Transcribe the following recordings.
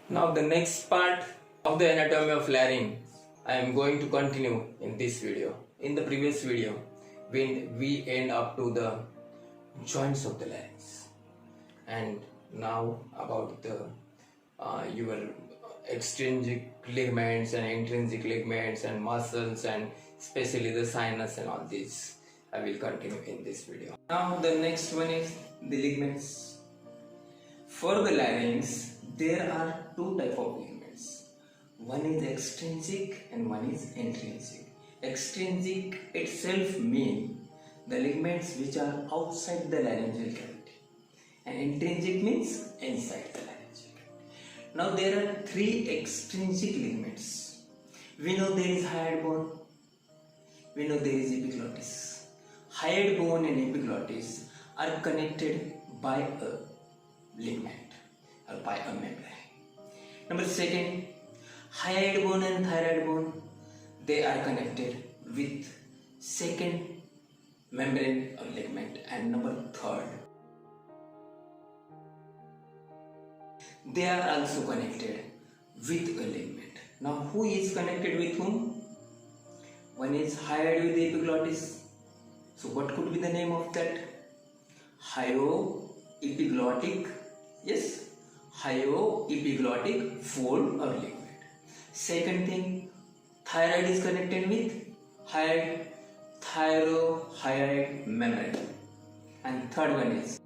Now the next part of the anatomy of larynx I am going to continue in this video. In the previous video, when we end up to the joints of the larynx, and now about the your extrinsic ligaments and intrinsic ligaments and muscles and especially the sinus and all this I will continue in this video. Now the next one is the ligaments. For the larynx, there are two types of ligaments. One is extrinsic and one is intrinsic. Extrinsic itself means the ligaments which are outside the laryngeal cavity, and intrinsic means inside the laryngeal cavity. Now there are three extrinsic ligaments. We know there is hyoid bone. We know there is epiglottis. Hyoid bone and epiglottis are connected by a ligament or by a membrane. Number second, hyoid bone and thyroid bone, they are connected with second membrane or ligament. And number third, they are also connected with a ligament. Now who is connected with whom? One is hyoid with the epiglottis. So what could be the name of that? Hyoepiglottic, yes, hyoepiglottic fold or ligament. Second thing, thyroid is connected with thyrohyoid membrane. And third one is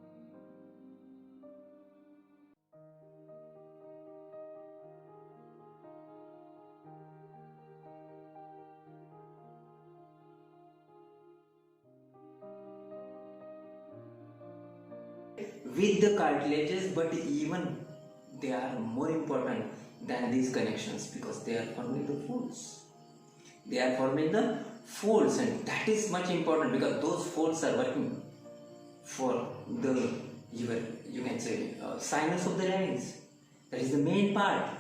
with the cartilages, but even they are more important than these connections because they are forming the folds. They are forming the folds, and that is much important because those folds are working for the you can say sinus of the larynx. That is the main part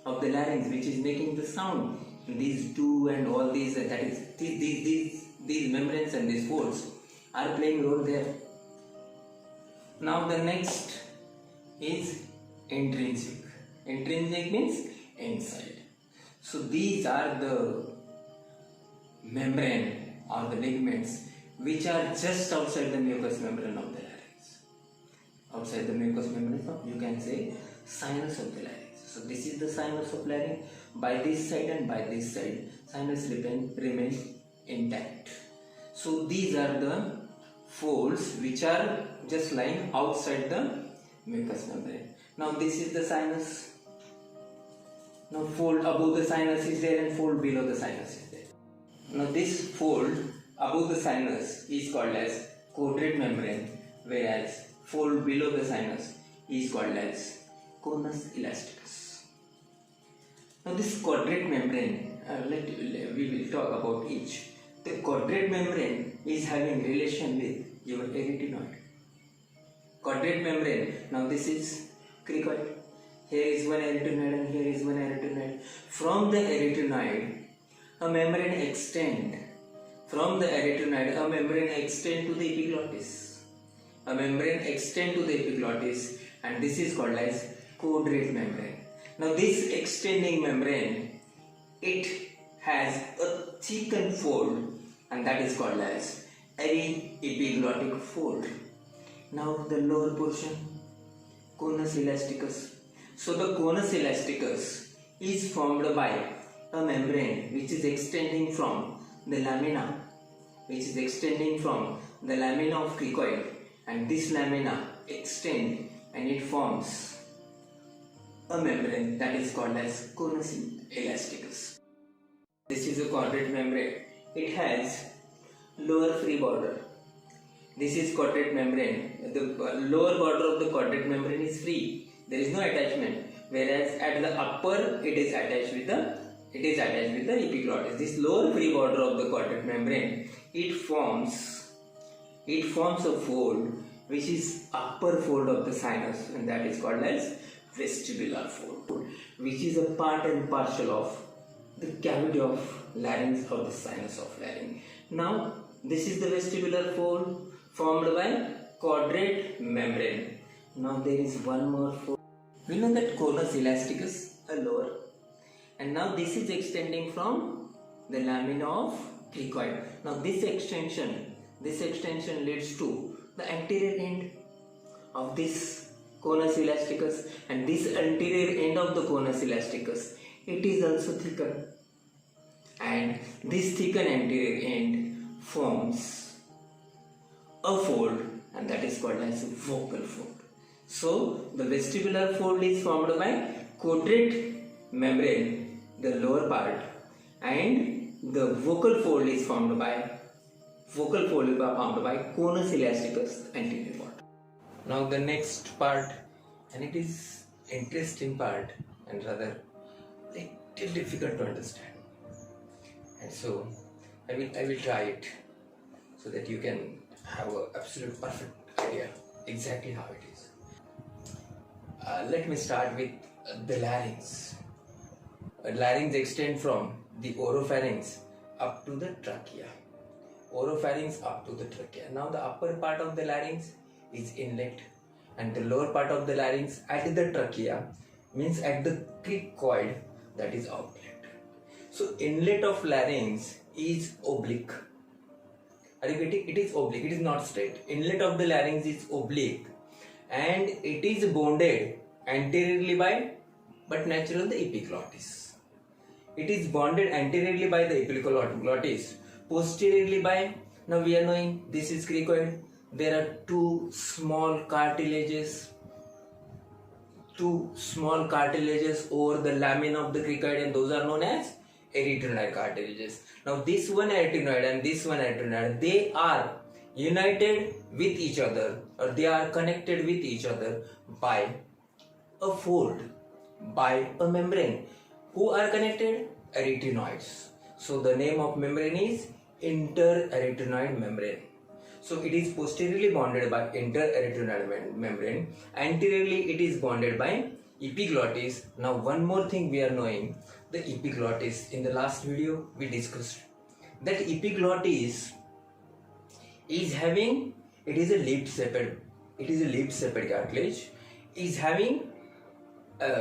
of the larynx which is making the sound. These two and all these, that is these membranes and these folds are playing role there. Now the next is intrinsic. Intrinsic means inside. So these are the membrane or the ligaments which are just outside the mucous membrane of the larynx. Outside the mucous membrane of, you can say, sinus of the larynx. So this is the sinus of larynx. By this side and by this side, sinus remains intact. So these are the folds which are just lying outside the mucous membrane. Now this is the sinus. Now fold above the sinus is there and fold below the sinus is there. Now this fold above the sinus is called as quadrate membrane, whereas fold below the sinus is called as conus elasticus. Now this quadrate membrane, we will talk about each. The quadrate membrane is having relation with your arytenoid. Quadrate membrane, now this is cricoid. Here is one arytenoid and here is one arytenoid. From the arytenoid, a membrane extend. From the arytenoid, a membrane extend to the epiglottis. A membrane extend to the epiglottis, and this is called as quadrate membrane. Now this extending membrane, it has a thickened fold, and that is called as epiglottic fold. Now the lower portion, conus elasticus. So the conus elasticus is formed by a membrane which is extending from the lamina, of cricoid, and this lamina extend and it forms a membrane that is called as conus elasticus. This is a quadrate membrane. It has lower free border. This is quadrate membrane. The lower border of the quadrate membrane is free. There is no attachment. Whereas at the upper, it is attached with the epiglottis. This lower free border of the quadrate membrane, it forms a fold which is upper fold of the sinus, and that is called as vestibular fold, which is a part and parcel of the cavity of larynx or the sinus of larynx. Now this is the vestibular fold formed by quadrate membrane. Now there is one more fold. We know that conus elasticus, a lower, and now this is extending from the lamina of cricoid. Now this extension leads to the anterior end of this conus elasticus, and this anterior end of the conus elasticus, it is also thickened, and this thickened anterior end forms a fold, and that is called as vocal fold. So the vestibular fold is formed by quadrate membrane, the lower part, and the vocal fold is formed by conus elasticus, anterior part. Now the next part, and it is interesting part and rather little difficult to understand, and so I will try it so that you can have an absolute perfect idea exactly how it is. Let me start with the larynx. Larynx extends from the oropharynx up to the trachea. Oropharynx up to the trachea. Now the upper part of the larynx is inlet, and the lower part of the larynx at the trachea, means at the cricoid, that is outlet. So inlet of larynx is oblique. Are you getting? It is oblique, it is not straight. Inlet of the larynx is oblique, and it is bonded anteriorly by, but natural, the epiglottis. It is bonded anteriorly by the epiglottis, posteriorly by, now we are knowing this is cricoid. There are two small cartilages over the lamina of the cricoid, and those are known as arytenoid cartilages. Now this one arytenoid and this one arytenoid, they are united with each other, or they are connected with each other by a fold, by a membrane. Who are connected? Arytenoids. So the name of membrane is interarytenoid membrane. So it is posteriorly bonded by interarytenoid membrane, anteriorly it is bonded by epiglottis. Now one more thing we are knowing, the epiglottis. In the last video we discussed that epiglottis is having, it is a lip sepid cartilage, is having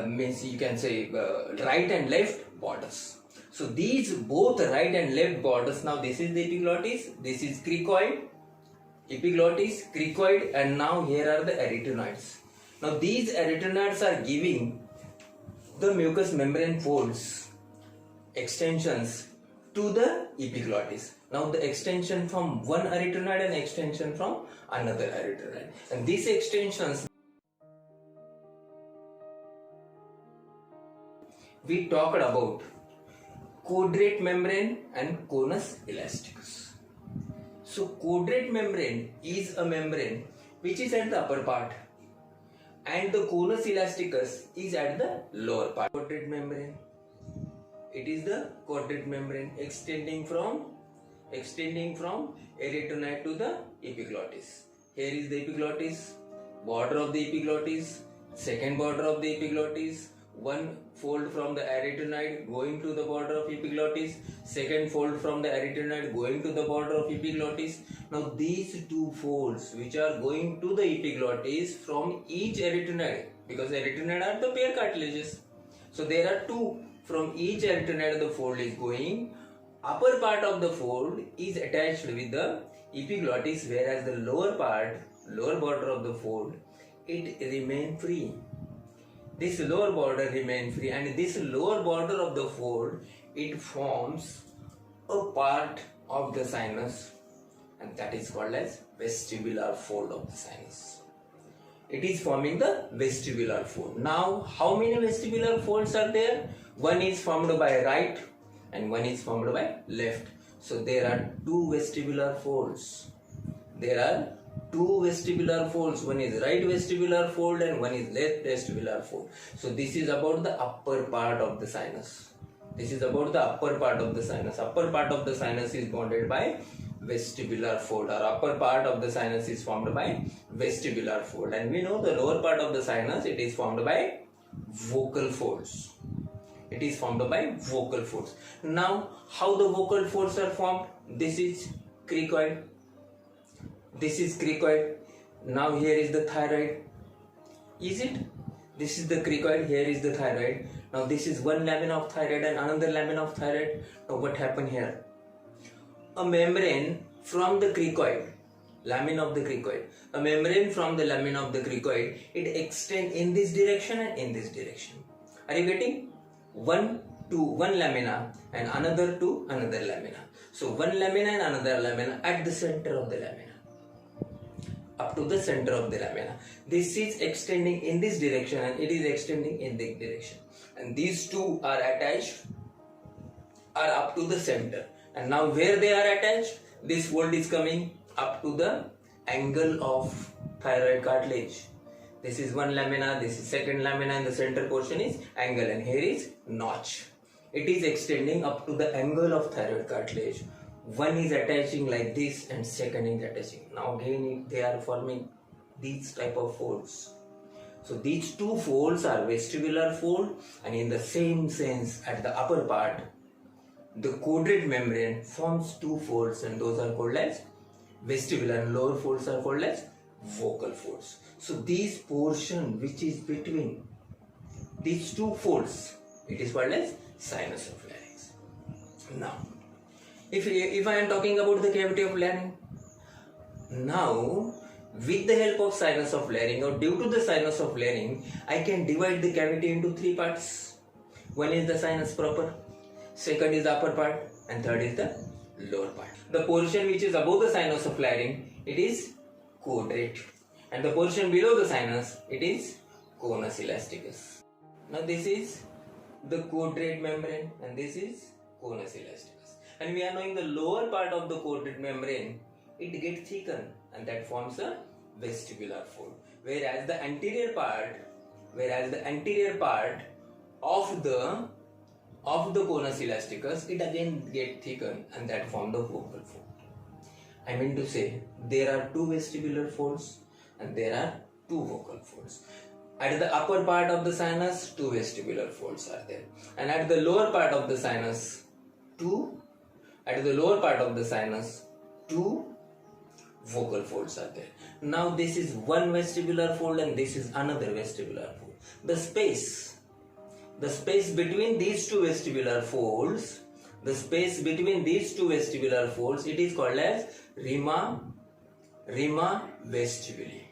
means you can say right and left borders. So these both right and left borders, now this is the epiglottis, this is cricoid, epiglottis, cricoid, and now here are the arytenoids. Now these arytenoids are giving the mucous membrane folds, extensions to the epiglottis. Now the extension from one arytenoid and extension from another arytenoid, and these extensions we talked about quadrate membrane and conus elasticus. So quadrate membrane is a membrane which is at the upper part, and the conus elasticus is at the lower part. Quadrate membrane, it is the quadrate membrane extending from arytenoid to the epiglottis. Here is the epiglottis, border of the epiglottis, second border of the epiglottis, one fold from the arytenoid going to the border of epiglottis, second fold from the arytenoid going to the border of epiglottis. Now these two folds which are going to the epiglottis from each arytenoid, because arytenoid are the pair cartilages, so there are two from each arytenoid the fold is going. Upper part of the fold is attached with the epiglottis, whereas the lower border of the fold, it remains free. This lower border remains free, and this lower border of the fold, it forms a part of the sinus, and that is called as vestibular fold of the sinus. It is forming the vestibular fold. Now how many vestibular folds are there? One is formed by right and one is formed by left. So there are two vestibular folds. One is right vestibular fold and one is left vestibular fold. So this is about the upper part of the sinus. Upper part of the sinus is bonded by vestibular fold, or upper part of the sinus is formed by vestibular fold, and we know the lower part of the sinus, it is formed by vocal folds. Now how the vocal folds are formed? This is cricoid. Now here is the thyroid. Is it? This is the cricoid, here is the thyroid. Now this is one lamina of thyroid and another lamina of thyroid. Now what happened here? A membrane from the cricoid, lamina of the cricoid, a membrane from the lamina of the cricoid, it extends in this direction and in this direction. Are you getting? One to one lamina and another to another lamina. So one lamina and another lamina at the center of the lamina. Up to the center of the lamina. This is extending in this direction and it is extending in this direction. And these two are attached, are up to the center. And now where they are attached, this fold is coming up to the angle of thyroid cartilage. This is one lamina, this is second lamina, and the center portion is angle, and here is notch. It is extending up to the angle of thyroid cartilage. One is attaching like this and second is attaching. Now again they are forming these type of folds. So these two folds are vestibular fold, and in the same sense at the upper part the chordate membrane forms two folds, and those are called as vestibular, and lower folds are called as vocal folds. So this portion which is between these two folds, it is called as sinus of larynx. Now if I am talking about the cavity of larynx, now with the help of sinus of larynx or due to the sinus of larynx, I can divide the cavity into three parts. One is the sinus proper, second is the upper part, and third is the lower part. The portion which is above the sinus of larynx, it is quadrate, and the portion below the sinus, it is conus elasticus. Now this is the quadrate membrane and this is conus elasticus. And we are knowing the lower part of the chordate membrane, it gets thickened and that forms a vestibular fold. Whereas the anterior part of the conus elasticus, it again gets thickened and that forms the vocal fold. I mean to say, there are two vestibular folds and there are two vocal folds. At the upper part of the sinus, two vestibular folds are there, and at the lower part of the sinus, two vocal folds are there. Now this is one vestibular fold and this is another vestibular fold. The space between these two vestibular folds, it is called as rima vestibuli.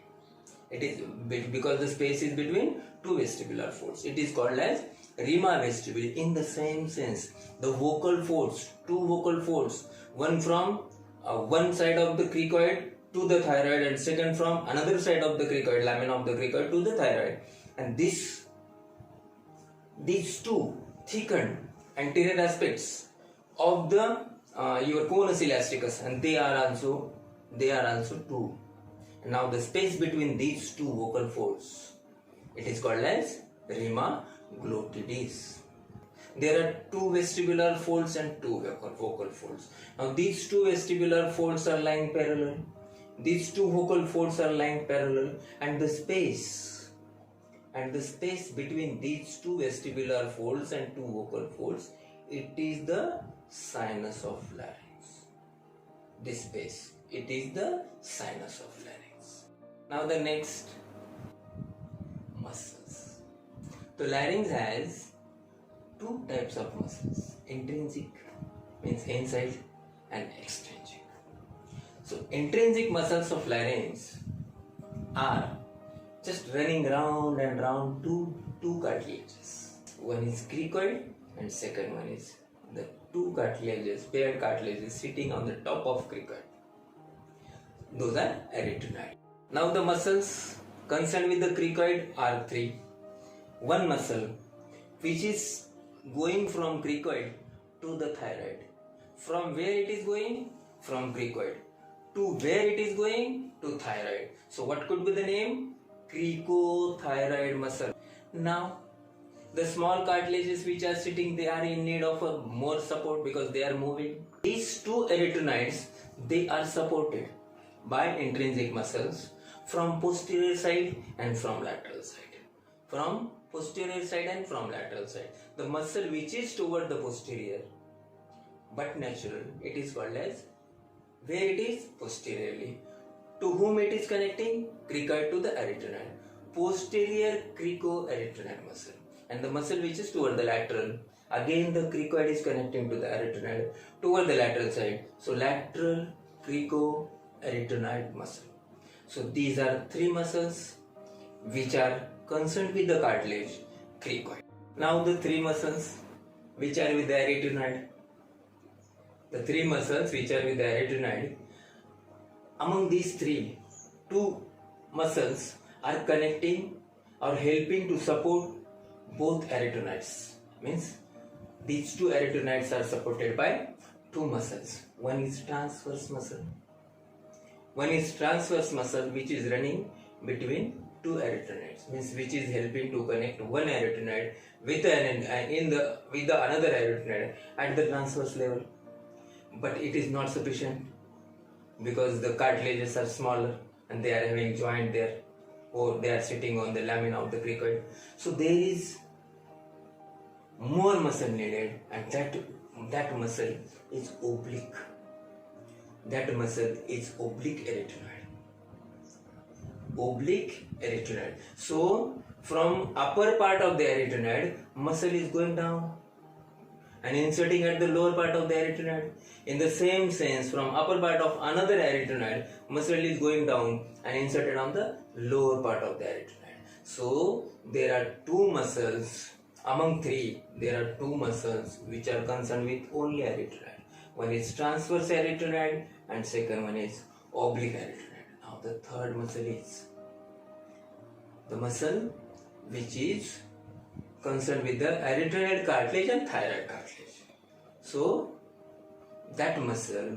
It is because the space is between two vestibular folds. It is called as rima vestibuli. In the same sense, the vocal folds, two vocal folds, one from one side of the cricoid to the thyroid and second from another side of the cricoid, lamina of the cricoid to the thyroid, and these two thickened anterior aspects of the your conus elasticus, and they are also two. Now the space between these two vocal folds, it is called as rima glottidis. There are two vestibular folds and two vocal folds. Now these two vestibular folds are lying parallel. These two vocal folds are lying parallel, and the space between these two vestibular folds and two vocal folds, it is the sinus of larynx. This space, it is the sinus of larynx. Now the next, muscles. The larynx has two types of muscles. Intrinsic means inside, and extrinsic. So intrinsic muscles of larynx are just running round and round two cartilages. One is cricoid and second one is the two cartilages, paired cartilages sitting on the top of cricoid. Those are arytenoid. Now the muscles concerned with the cricoid are three. One muscle which is going from cricoid to the thyroid. From where it is going? From cricoid. To where it is going? To thyroid. So what could be the name? Cricothyroid muscle. Now the small cartilages which are sitting, they are in need of a more support because they are moving. These two arytenoids, they are supported by intrinsic muscles from posterior side and from lateral side. From posterior side and from lateral side. The muscle which is toward the posterior but natural, it is called as, where it is? Posteriorly. To whom it is connecting? Cricoid to the arytenoid. posterior cricoarytenoid muscle, and the muscle which is toward the lateral, again the cricoid is connecting to the arytenoid toward the lateral side, so lateral cricoarytenoid muscle. So these are three muscles which are concerned with the cartilage cricoid. Now the three muscles which are with the arytenoid, among these three, two muscles are connecting or helping to support both arytenoids. Means these two arytenoids are supported by two muscles. One is transverse muscle which is running between two arytenoids, means which is helping to connect one arytenoid with the another arytenoid at the transverse level. But it is not sufficient because the cartilages are smaller and they are having joint there, or they are sitting on the lamina of the cricoid. So there is more muscle needed, and that muscle is oblique. That muscle is oblique arytenoid. So from upper part of the arytenoid, muscle is going down and inserting at the lower part of the arytenoid. In the same sense, from upper part of another arytenoid, muscle is going down and inserted on the lower part of the arytenoid. So there are two muscles, among three, there are two muscles which are concerned with only arytenoid. One is transverse arytenoid and second one is oblique arytenoid. Now the third muscle is the muscle which is concerned with the arytenoid cartilage and thyroid cartilage. So that muscle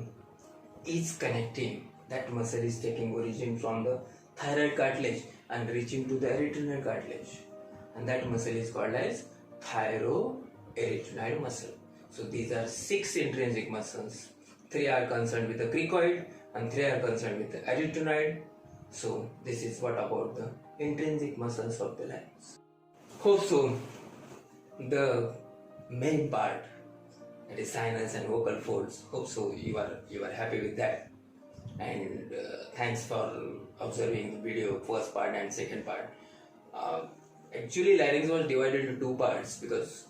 is connecting, that muscle is taking origin from the thyroid cartilage and reaching to the arytenoid cartilage, and that muscle is called as thyroarytenoid muscle. So these are 6 intrinsic muscles. 3 are concerned with the cricoid and 3 are concerned with the arytenoid. So this is what about the intrinsic muscles of the larynx. Hope so the main part, that is sinus and vocal folds, hope so you are happy with that, and thanks for observing the video first part and second part. Actually larynx was divided into 2 parts because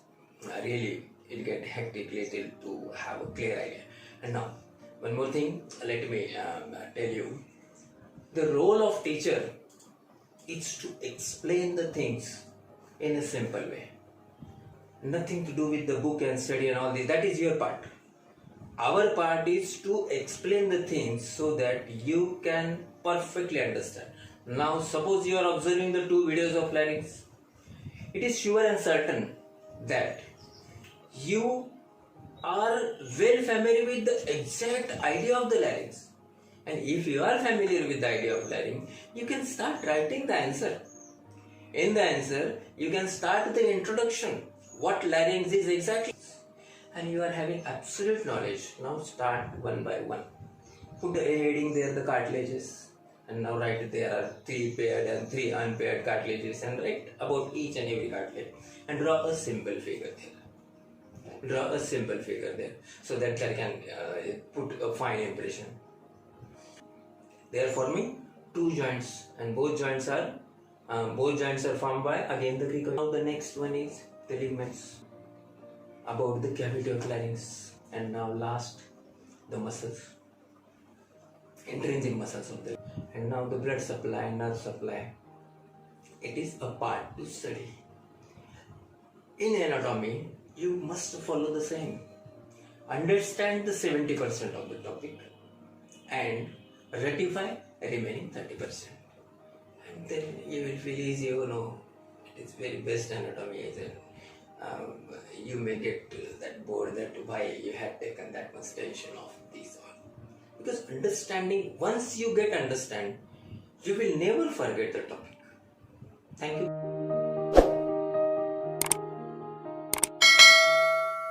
really it get hectic little to have a clear idea. And now one more thing, let me tell you, the role of teacher is to explain the things in a simple way. Nothing to do with the book and study and all this, that is your part. Our part is to explain the things so that you can perfectly understand. Now suppose you are observing the 2 videos of larynx, it is sure and certain that you are well familiar with the exact idea of the larynx. And if you are familiar with the idea of larynx, you can start writing the answer. In the answer, you can start the introduction, what larynx is exactly. And you are having absolute knowledge. Now start one by one. Put a heading there, the cartilages. And now write there are 3 paired and 3 unpaired cartilages, and write about each and every cartilage. And draw a simple figure there. So that I can put a fine impression. They are forming 2 joints, and both joints are formed by again the cricoid. Now the next one is the ligaments, about the cavity of larynx, and now last the muscles, intrinsic muscles of the. And now the blood supply, nerve supply. It is a part to study. In anatomy, you must follow the same. Understand the 70% of the topic and ratify remaining 30%. And then you will feel easy, it is very best anatomy. You may get that bored that why you had taken that much tension of these all. Because understanding, once you get understand, you will never forget the topic. Thank you.